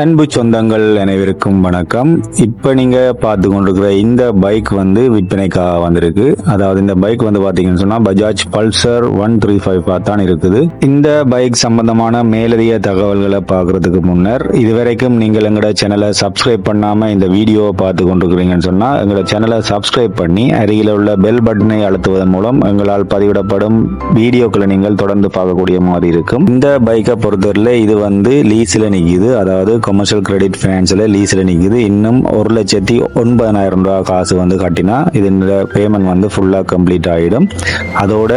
அன்பு சொந்தங்கள் அனைவருக்கும் வணக்கம். இப்ப நீங்க பார்த்து கொண்டிருக்கிற இந்த பைக் வந்து விற்பனைக்காக வந்திருக்கு. அதாவது இந்த பைக் வந்து பாத்தீங்கன்னு சொன்னா பஜாஜ் பல்சர் 135 தான் இருக்குது. இந்த பைக் சம்பந்தமான மேலதிக தகவல்களை பார்க்கறதுக்கு முன்னர் இதுவரைக்கும் நீங்கள் எங்களோட சேனலை சப்ஸ்கிரைப் பண்ணாம இந்த வீடியோவை பார்த்து கொண்டிருக்கிறீங்கன்னு சொன்னா எங்களோட சேனலை சப்ஸ்கிரைப் பண்ணி அருகில் உள்ள பெல் பட்டனை அழுத்துவதன் மூலம் எங்களால் பதிவிடப்படும் வீடியோக்களை நீங்கள் தொடர்ந்து பார்க்கக்கூடிய மாதிரி இருக்கும். இந்த பைக்கை பொறுத்தவரையில இது வந்து லீஸ்ல நிக்குது. அதாவது கமர்ஷியல் கிரெடிட் ஃபைனான்ஸ்ல லீஸ்ல நிக்குது. இன்னும் 1,09,000 ரூபாய் காசு வந்து கட்டினா இதோட பேமெண்ட் வந்து ஃபுல்லா கம்ப்ளீட் ஆயிடும். அதோட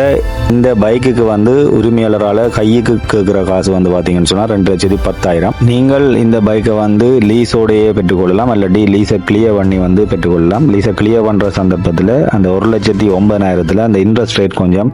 இந்த பைக்குக்கு வந்து உரிமையாளரால கையுக்கு கேட்கிற காசு வந்து பாத்தீங்கன்னு சொன்னா 2,10,000. நீங்கள் இந்த பைக்கை வந்து லீஸோடையே பெற்றுக்கொள்ளலாம், அல்லது லீஸை கிளியர் பண்ணி வந்து பெற்றுக்கொள்ளலாம். லீஸை கிளியர் பண்ற சந்தர்ப்பத்தில் அந்த 1,09,000 அந்த இன்ட்ரெஸ்ட் ரேட் கொஞ்சம்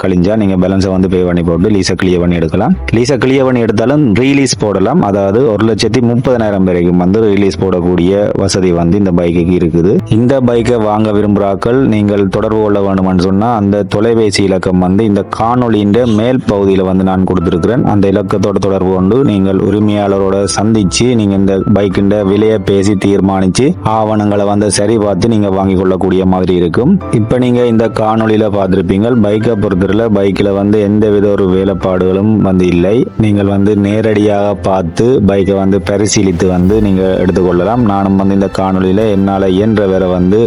கழிஞ்சா நீங்க பேலன்ஸை வந்து பே பண்ணி போட்டு லீஸை கிளியர் பண்ணி எடுக்கலாம். லீஸை கிளியர் பண்ணி எடுத்தாலும் ரீலீஸ் போடலாம். அதாவது 1,30,000 வரைக்கும் வந்து ரிலீஸ் போடக்கூடிய வசதி வந்து இந்த பைக்குக்கு இருக்குது. இந்த பைக்கை வாங்க விரும்புகிறார்கள் நீங்கள் தொடர்பு கொள்ள வேண்டும்னு சொன்னா அந்த தொலைபேசி இலக்கம் வந்து இந்த காணொலியின் மேல் பகுதியில் வந்து நான் கொடுத்திருக்கிறேன். அந்த இலக்கத்தோட தொடர்பு கொண்டு நீங்கள் உரிமையாளரோட சந்திச்சு நீங்க இந்த பைக்கின் விலையை பேசி தீர்மானிச்சு ஆவணங்களை வந்து சரி பார்த்து நீங்க வாங்கி கொள்ளக்கூடிய மாதிரி இருக்கும். இப்ப நீங்க இந்த காணொலியில பார்த்திருப்பீங்க. பைக்கை பொறுத்தவரை பைக்கில் வந்து எந்தவித ஒரு வேலைப்பாடுகளும் வந்து இல்லை. நீங்கள் வந்து நேரடியாக பார்த்து பைக்கை வந்து பரிசீலித்து வந்து நீங்க எடுத்துக்கொள்ளலாம். நானும் வந்து இந்த காணொலியில என்னால இயன்ற வேற வந்து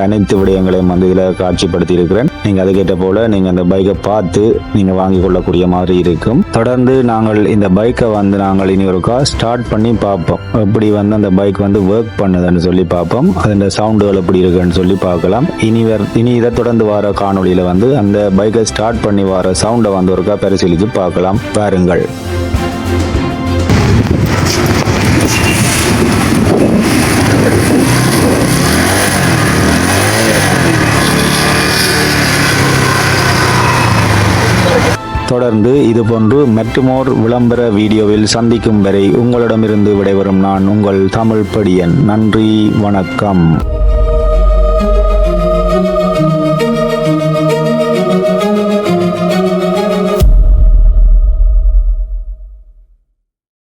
அனைத்து விடயங்களையும் வந்து இதுல காட்சிப்படுத்தி இருக்கிறேன். நீங்க அதுக்கேற்ற போல நீங்க அந்த பைக்கை பார்த்து நீங்க வாங்கி கொள்ளக்கூடிய மாதிரி இருக்கும். தொடர்ந்து நாங்கள் இந்த பைக்கை வந்து நாங்கள் இனி ஒருக்கா ஸ்டார்ட் பண்ணி பார்ப்போம். எப்படி வந்து அந்த பைக் வந்து ஒர்க் பண்ணுதுன்னு சொல்லி பார்ப்போம். அதோட சவுண்டுகள் எப்படி இருக்குன்னு சொல்லி பார்க்கலாம். இனி இதை தொடர்ந்து வர காணொலியில வந்து அந்த பைக்கை ஸ்டார்ட் பண்ணி வர சவுண்டை வந்து ஒருக்கா பரிசீலித்து பார்க்கலாம். பாருங்கள். தொடர்ந்து இதுபோன்று மற்றுமோர் விளம்பர வீடியோவில் சந்திக்கும் வரை உங்களிடமிருந்து விடைபெறும் நான் உங்கள் தமிழ் படியன். நன்றி, வணக்கம்.